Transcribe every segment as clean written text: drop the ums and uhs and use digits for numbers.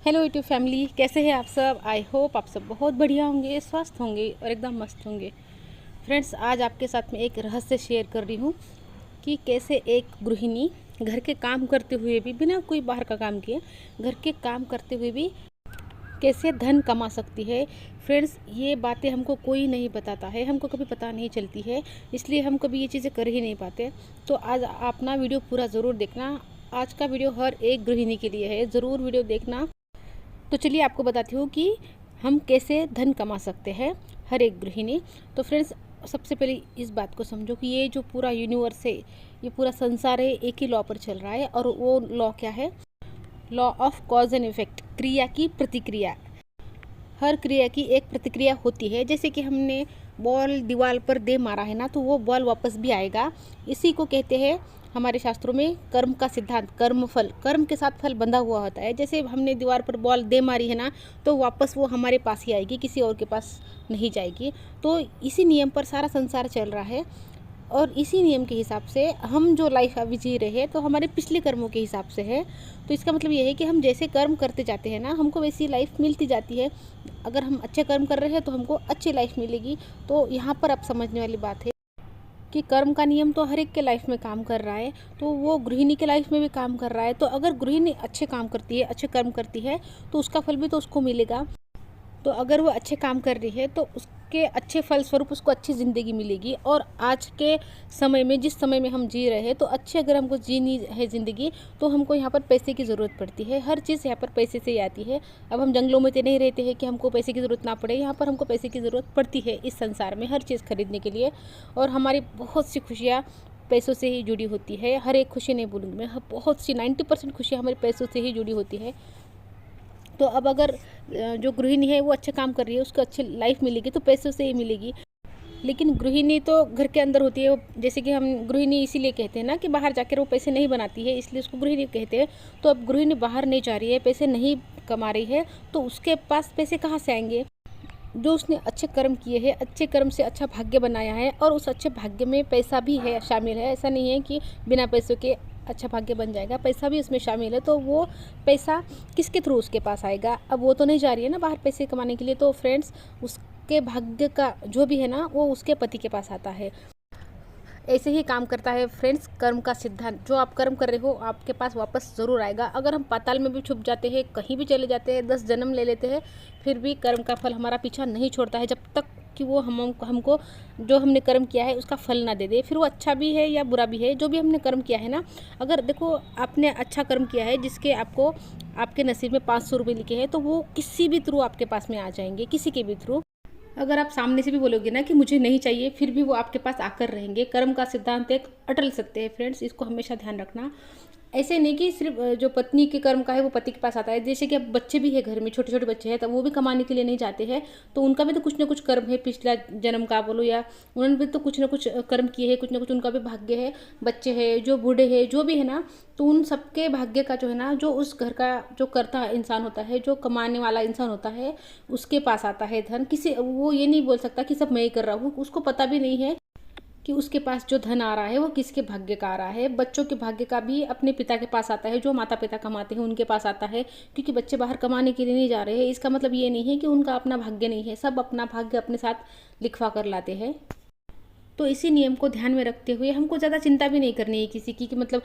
Hello YouTube family, कैसे हैं आप सब। आई होप आप सब बहुत बढ़िया होंगे, स्वस्थ होंगे और एकदम मस्त होंगे। फ्रेंड्स, आज आपके साथ में एक रहस्य शेयर कर रही हूँ कि कैसे एक गृहिणी घर के काम करते हुए भी, बिना कोई बाहर का काम किए, घर के काम करते हुए भी कैसे धन कमा सकती है। फ्रेंड्स, ये बातें हमको कोई नहीं बताता है, हमको कभी पता नहीं चलती है, इसलिए हम कभी ये चीज़ें कर ही नहीं पाते। तो आज आप ना वीडियो पूरा ज़रूर देखना। आज का वीडियो हर एक गृहिणी के लिए है, ज़रूर वीडियो देखना। तो चलिए आपको बताती हूँ कि हम कैसे धन कमा सकते हैं, हर एक गृहिणी। तो फ्रेंड्स, सबसे पहले इस बात को समझो कि ये जो पूरा यूनिवर्स है, ये पूरा संसार है, एक ही लॉ पर चल रहा है। और वो लॉ क्या है? Law of cause and effect, क्रिया की प्रतिक्रिया। हर क्रिया की एक प्रतिक्रिया होती है। जैसे कि हमने बॉल दीवार पर दे मारा है ना, तो वो बॉल वापस भी आएगा। इसी को कहते हैं हमारे शास्त्रों में कर्म का सिद्धांत, कर्म फल। कर्म के साथ फल बंधा हुआ होता है। जैसे हमने दीवार पर बॉल दे मारी है ना, तो वापस वो हमारे पास ही आएगी, किसी और के पास नहीं जाएगी। तो इसी नियम पर सारा संसार चल रहा है। और इसी नियम के हिसाब से हम जो लाइफ अभी जी रहे हैं, तो हमारे पिछले कर्मों के हिसाब से है। तो इसका मतलब ये है कि हम जैसे कर्म करते जाते हैं ना, हमको वैसी लाइफ मिलती जाती है। अगर हम अच्छे कर्म कर रहे हैं तो हमको अच्छी लाइफ मिलेगी। तो यहाँ पर अब समझने वाली बात है कि कर्म का नियम तो हर एक के लाइफ में काम कर रहा है, तो वो गृहिणी के लाइफ में भी काम कर रहा है। तो अगर गृहिणी अच्छे काम करती है, अच्छे कर्म करती है, तो उसका फल भी तो उसको मिलेगा। तो अगर वो अच्छे काम कर रही है, तो उसके अच्छे फल स्वरूप उसको अच्छी ज़िंदगी मिलेगी। और आज के समय में, जिस समय में हम जी रहे हैं, तो अच्छे अगर हमको जीनी है ज़िंदगी, तो हमको यहाँ पर पैसे की ज़रूरत पड़ती है। हर चीज़ यहाँ पर पैसे से ही आती है। अब हम जंगलों में तो नहीं रहते हैं कि हमको पैसे की ज़रूरत ना पड़े। यहाँ पर हमको पैसे की ज़रूरत पड़ती है इस संसार में, हर चीज़ खरीदने के लिए। और हमारी बहुत सी खुशियाँ पैसों से ही जुड़ी होती है। हर एक खुशी नहीं बोलूँगी मैं, बहुत सी 90% खुशियाँ हमारे पैसों से ही जुड़ी होती है। तो अब अगर जो गृहिणी है वो अच्छे काम कर रही है, उसको अच्छी लाइफ मिलेगी, तो पैसों से ही मिलेगी। लेकिन गृहिणी तो घर के अंदर होती है। जैसे कि हम गृहिणी इसीलिए कहते हैं ना कि बाहर जाकर वो पैसे नहीं बनाती है, इसलिए उसको गृहिणी कहते हैं। तो अब गृहिणी बाहर नहीं जा रही है, पैसे नहीं कमा रही है, तो उसके पास पैसे कहाँ से आएंगे? जो उसने अच्छे कर्म किए हैं, अच्छे कर्म से अच्छा भाग्य बनाया है, और उस अच्छे भाग्य में पैसा भी है, शामिल है। ऐसा नहीं है कि बिना पैसों के अच्छा भाग्य बन जाएगा, पैसा भी उसमें शामिल है। तो वो पैसा किसके थ्रू उसके पास आएगा? अब वो तो नहीं जा रही है ना बाहर पैसे कमाने के लिए। तो फ्रेंड्स, उसके भाग्य का जो भी है ना, वो उसके पति के पास आता है। ऐसे ही काम करता है फ्रेंड्स कर्म का सिद्धांत। जो आप कर्म कर रहे हो, आपके पास वापस ज़रूर आएगा। अगर हम पाताल में भी छुप जाते हैं, कहीं भी चले जाते हैं, 10 जन्म ले लेते हैं, फिर भी कर्म का फल हमारा पीछा नहीं छोड़ता है, जब तक कि वो हमको जो हमने कर्म किया है उसका फल ना दे दे। फिर वो अच्छा भी है या बुरा भी है, जो भी हमने कर्म किया है ना। अगर देखो, आपने अच्छा कर्म किया है जिसके आपको आपके नसीब में 500 रुपये लिखे हैं, तो वो किसी भी थ्रू आपके पास में आ जाएंगे, किसी के भी थ्रू। अगर आप सामने से भी बोलोगे ना कि मुझे नहीं चाहिए, फिर भी वो आपके पास आकर रहेंगे। कर्म का सिद्धांत एक अटल सत्य है फ्रेंड्स, इसको हमेशा ध्यान रखना। ऐसे नहीं कि सिर्फ जो पत्नी के कर्म का है वो पति के पास आता है। जैसे कि अब बच्चे भी है घर में, छोटे छोटे बच्चे हैं, तो वो भी कमाने के लिए नहीं जाते हैं, तो उनका भी तो कुछ ना कुछ कर्म है, पिछला जन्म का बोलो, या उन्होंने भी तो कुछ ना कुछ कर्म किए हैं, कुछ ना कुछ उनका भी भाग्य है। बच्चे हैं, जो बूढ़े हैं, जो भी है ना, तो उन सबके भाग्य का जो है ना, जो उस घर का जो करता इंसान होता है, जो कमाने वाला इंसान होता है, उसके पास आता है धन। किसी वो ये नहीं बोल सकता कि सब मैं ही कर रहा हूँ, उसको पता भी नहीं है कि उसके पास जो धन आ रहा है वो किसके भाग्य का आ रहा है। बच्चों के भाग्य का भी अपने पिता के पास आता है, जो माता पिता कमाते हैं उनके पास आता है। क्योंकि बच्चे बाहर कमाने के लिए नहीं जा रहे हैं, इसका मतलब ये नहीं है कि उनका अपना भाग्य नहीं है। सब अपना भाग्य अपने साथ लिखवा कर लाते हैं। तो इसी नियम को ध्यान में रखते हुए हमको ज़्यादा चिंता भी नहीं करनी है किसी की, कि मतलब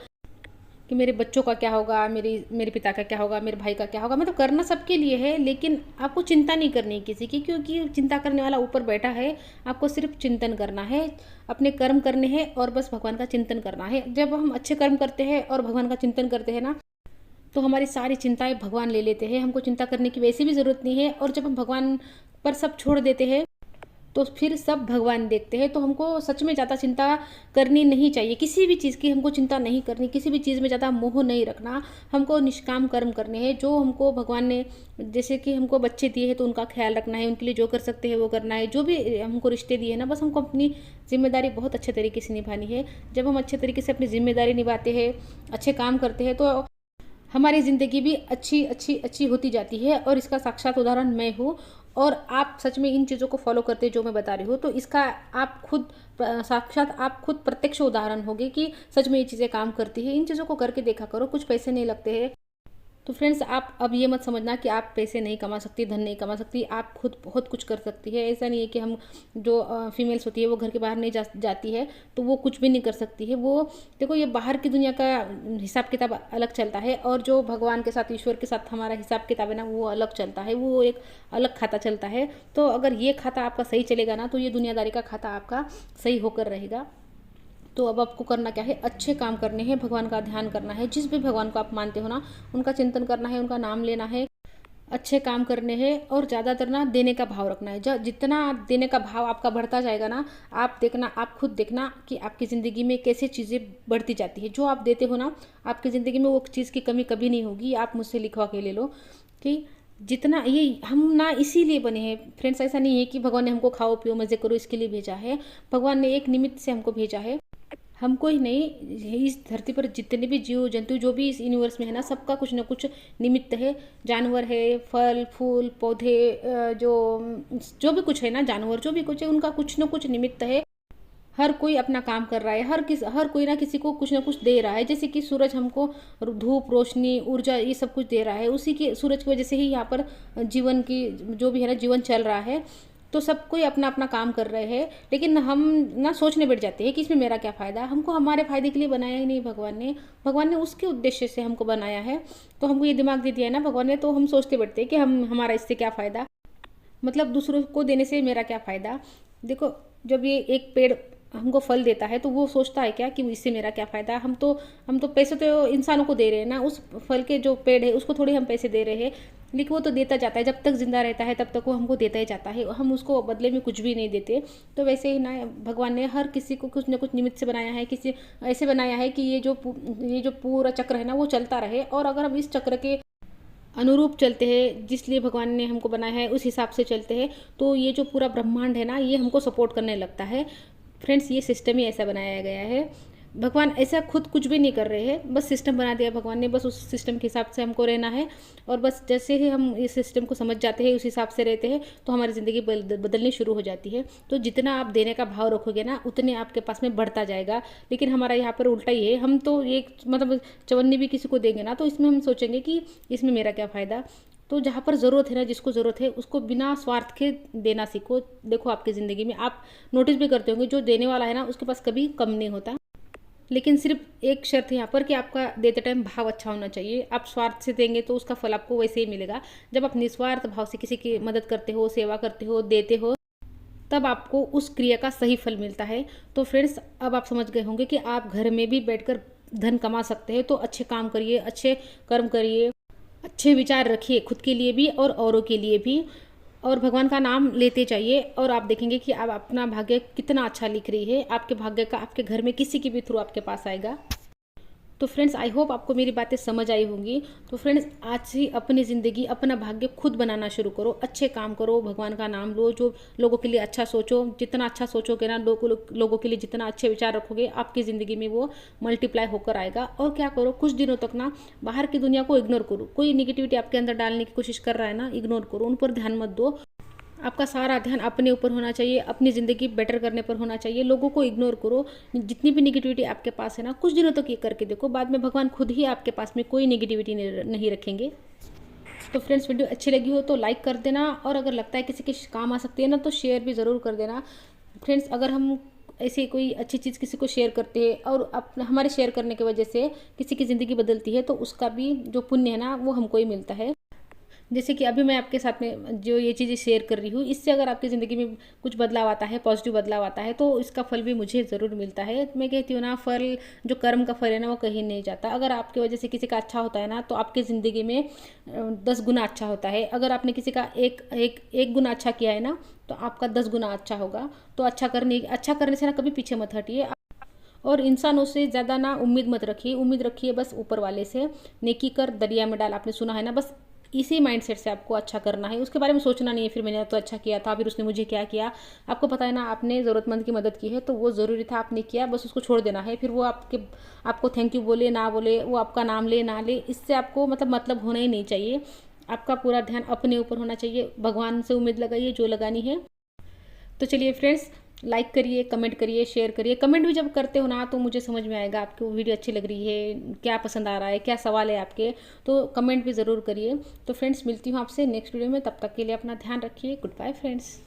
कि मेरे बच्चों का क्या होगा, मेरे पिता का क्या होगा, मेरे भाई का क्या होगा। मतलब करना सबके लिए है, लेकिन आपको चिंता नहीं करनी है किसी की, क्योंकि चिंता करने वाला ऊपर बैठा है। आपको सिर्फ चिंतन करना है, अपने कर्म करने हैं, और बस भगवान का चिंतन करना है। जब हम अच्छे कर्म करते हैं और भगवान का चिंतन करते हैं ना, तो हमारी सारी चिंताएं भगवान ले लेते हैं। हमको चिंता करने की वैसे भी ज़रूरत नहीं है। और जब हम भगवान पर सब छोड़ देते हैं, तो फिर सब भगवान देखते हैं। तो हमको सच में ज़्यादा चिंता करनी नहीं चाहिए, किसी भी चीज़ की हमको चिंता नहीं करनी, किसी भी चीज़ में ज़्यादा मोह नहीं रखना। हमको निष्काम कर्म करने हैं, जो हमको भगवान ने, जैसे कि हमको बच्चे दिए हैं तो उनका ख्याल रखना है, उनके लिए जो कर सकते हैं वो करना है। जो भी हमको रिश्ते दिए हैं ना, बस हमको अपनी जिम्मेदारी बहुत अच्छे तरीके से निभानी है। जब हम अच्छे तरीके से अपनी जिम्मेदारी निभाते हैं, अच्छे काम करते हैं, तो हमारी ज़िंदगी भी अच्छी अच्छी अच्छी होती जाती है। और इसका साक्षात उदाहरण मैं हूँ। और आप सच में इन चीज़ों को फॉलो करते जो मैं बता रही हूँ, तो इसका आप खुद साक्षात, आप खुद प्रत्यक्ष उदाहरण होगे कि सच में ये चीज़ें काम करती है। इन चीज़ों को करके देखा करो, कुछ पैसे नहीं लगते हैं। तो फ्रेंड्स, आप अब ये मत समझना कि आप पैसे नहीं कमा सकती, धन नहीं कमा सकती। आप खुद बहुत कुछ कर सकती है। ऐसा नहीं है कि हम जो फीमेल्स होती है वो घर के बाहर नहीं जाती है तो वो कुछ भी नहीं कर सकती है। वो देखो, ये बाहर की दुनिया का हिसाब किताब अलग चलता है और जो भगवान के साथ, ईश्वर के साथ हमारा हिसाब किताब है ना, वो अलग चलता है। वो एक अलग खाता चलता है। तो अगर ये खाता आपका सही चलेगा ना, तो ये दुनियादारी का खाता आपका सही होकर रहेगा। तो अब आपको करना क्या है, अच्छे काम करने हैं, भगवान का ध्यान करना है। जिस भी भगवान को आप मानते हो ना, उनका चिंतन करना है, उनका नाम लेना है, अच्छे काम करने हैं और ज़्यादातर ना देने का भाव रखना है। जब जितना देने का भाव आपका बढ़ता जाएगा ना, आप खुद देखना कि आपकी ज़िंदगी में कैसे चीज़ें बढ़ती जाती है। जो आप देते हो ना, आपकी ज़िंदगी में वो चीज़ की कमी कभी नहीं होगी। आप मुझसे लिखवा के ले लो कि जितना ये हम ना इसीलिए बने हैं फ्रेंड्स। ऐसा नहीं है कि भगवान ने हमको खाओ पियो मज़े करो इसके लिए भेजा है। भगवान ने एक निमित्त से हमको भेजा है। हमको ही नहीं, इस धरती पर जितने भी जीव जंतु जो भी इस यूनिवर्स में है ना, सबका कुछ ना कुछ निमित्त है। जानवर है, फल फूल पौधे, जो भी कुछ है ना, जानवर जो भी कुछ है, उनका कुछ ना कुछ निमित्त है। हर कोई अपना काम कर रहा है। हर कोई ना किसी को कुछ ना कुछ दे रहा है। जैसे कि सूरज हमको धूप, रोशनी, ऊर्जा, ये सब कुछ दे रहा है। उसी के सूरज की वजह से ही यहाँ पर जीवन की जो भी है ना, जीवन चल रहा है। तो सब कोई अपना अपना काम कर रहे हैं। लेकिन हम ना सोचने बैठ जाते हैं कि इसमें मेरा क्या फ़ायदा। हमको हमारे फ़ायदे के लिए बनाया ही नहीं भगवान ने उसके उद्देश्य से हमको बनाया है। तो हमको ये दिमाग दे दिया है ना भगवान ने, तो हम सोचते बैठते हैं कि हमारा इससे क्या फ़ायदा, मतलब दूसरों को देने से मेरा क्या फ़ायदा। देखो, जब ये एक पेड़ हमको फल देता है तो वो सोचता है क्या कि इससे मेरा क्या फ़ायदा। हम तो पैसे तो इंसानों को दे रहे हैं ना, उस फल के जो पेड़ है उसको थोड़ी हम पैसे दे रहे हैं। लेकिन वो तो देता जाता है, जब तक जिंदा रहता है तब तक वो हमको देता ही जाता है। हम उसको बदले में कुछ भी नहीं देते। तो वैसे ही ना, भगवान ने हर किसी को कुछ न कुछ निमित्त से बनाया है। किसी ऐसे बनाया है कि ये जो पूरा चक्र है ना, वो चलता रहे। और अगर हम इस चक्र के अनुरूप चलते हैं, जिसलिए भगवान ने हमको बनाया है, उस हिसाब से चलते हैं, तो ये जो पूरा ब्रह्मांड है ना, ये हमको सपोर्ट करने लगता है। फ्रेंड्स, ये सिस्टम ही ऐसा बनाया गया है। भगवान ऐसा खुद कुछ भी नहीं कर रहे हैं, बस सिस्टम बना दिया भगवान ने। बस उस सिस्टम के हिसाब से हमको रहना है। और बस जैसे ही हम इस सिस्टम को समझ जाते हैं, उस हिसाब से रहते हैं, तो हमारी ज़िंदगी बदलनी शुरू हो जाती है। तो जितना आप देने का भाव रखोगे ना, उतने आपके पास में बढ़ता जाएगा। लेकिन हमारा यहाँ पर उल्टा ही है। हम तो एक मतलब चवन्नी भी किसी को देंगे ना, तो इसमें हम सोचेंगे कि इसमें मेरा क्या फ़ायदा। तो जहाँ पर ज़रूरत है ना, जिसको ज़रूरत है, उसको बिना स्वार्थ के देना सीखो। देखो, आपकी ज़िंदगी में आप नोटिस भी करते होंगे, जो देने वाला है ना, उसके पास कभी कम नहीं होता। लेकिन सिर्फ एक शर्त है यहाँ पर कि आपका देते टाइम भाव अच्छा होना चाहिए। आप स्वार्थ से देंगे तो उसका फल आपको वैसे ही मिलेगा। जब आप निस्वार्थ भाव से किसी की मदद करते हो, सेवा करते हो, देते हो, तब आपको उस क्रिया का सही फल मिलता है। तो फ्रेंड्स, अब आप समझ गए होंगे कि आप घर में भी बैठकर धन कमा सकते हैं। तो अच्छे काम करिए, अच्छे कर्म करिए, अच्छे विचार रखिए, खुद के लिए भी और औरों के लिए भी। और भगवान का नाम लेते जाइए और आप देखेंगे कि आप अपना भाग्य कितना अच्छा लिख रही है। आपके भाग्य का आपके घर में किसी के भी थ्रू आपके पास आएगा। तो फ्रेंड्स, आई होप आपको मेरी बातें समझ आई होंगी। तो फ्रेंड्स, आज से अपनी ज़िंदगी, अपना भाग्य खुद बनाना शुरू करो। अच्छे काम करो, भगवान का नाम लो, जो लोगों के लिए अच्छा सोचो। जितना अच्छा सोचोगे ना, लोगों के लिए जितना अच्छे विचार रखोगे, आपकी ज़िंदगी में वो मल्टीप्लाई होकर आएगा। और क्या करो, कुछ दिनों तक ना बाहर की दुनिया को इग्नोर करो। कोई निगेटिविटी आपके अंदर डालने की कोशिश कर रहा है ना, इग्नोर करो, उन पर ध्यान मत दो। आपका सारा ध्यान अपने ऊपर होना चाहिए, अपनी ज़िंदगी बेटर करने पर होना चाहिए। लोगों को इग्नोर करो। जितनी भी निगेटिविटी आपके पास है ना, कुछ दिनों तक ये करके देखो, बाद में भगवान खुद ही आपके पास में कोई निगेटिविटी नहीं रखेंगे। तो फ्रेंड्स, वीडियो अच्छी लगी हो तो लाइक कर देना, और अगर लगता है किसी के काम आ सकती है ना, तो शेयर भी ज़रूर कर देना। फ्रेंड्स, अगर हम ऐसे कोई अच्छी चीज़ किसी को शेयर करते हैं और हमारे शेयर करने की वजह से किसी की ज़िंदगी बदलती है, तो उसका भी जो पुण्य है ना, वो हमको ही मिलता है। जैसे कि अभी मैं आपके साथ में जो ये चीज़ें शेयर कर रही हूँ, इससे अगर आपकी ज़िंदगी में कुछ बदलाव आता है, पॉजिटिव बदलाव आता है, तो इसका फल भी मुझे ज़रूर मिलता है। मैं कहती हूँ ना, फल जो कर्म का फल है ना, वो कहीं नहीं जाता। अगर आपकी वजह से किसी का अच्छा होता है ना, तो आपकी ज़िंदगी में 10 गुना अच्छा होता है। अगर आपने किसी का एक गुना अच्छा किया है ना, तो आपका 10 गुना अच्छा होगा। तो अच्छा करने से ना कभी पीछे मत हटिए। और इंसानों से ज़्यादा ना उम्मीद मत रखिए। उम्मीद रखिए बस ऊपर वाले से। नेकी कर दरिया में डाल, आपने सुना है ना। बस इसी माइंडसेट से आपको अच्छा करना है। उसके बारे में सोचना नहीं है फिर मैंने तो अच्छा किया था, फिर उसने मुझे क्या किया। आपको पता है ना, आपने ज़रूरतमंद की मदद की है तो वो ज़रूरी था, आपने किया, बस उसको छोड़ देना है। फिर वो आपको थैंक यू बोले ना बोले, वो आपका नाम ले ना ले, इससे आपको मतलब होना ही नहीं चाहिए। आपका पूरा ध्यान अपने ऊपर होना चाहिए। भगवान से उम्मीद लगाइए जो लगानी है। तो चलिए फ्रेंड्स, लाइक करिए, कमेंट करिए, शेयर करिए। कमेंट भी जब करते हो ना तो मुझे समझ में आएगा आपको वीडियो अच्छी लग रही है, क्या पसंद आ रहा है, क्या सवाल है आपके, तो कमेंट भी ज़रूर करिए। तो फ्रेंड्स मिलती हूँ आपसे नेक्स्ट वीडियो में, तब तक के लिए अपना ध्यान रखिए। Goodbye friends.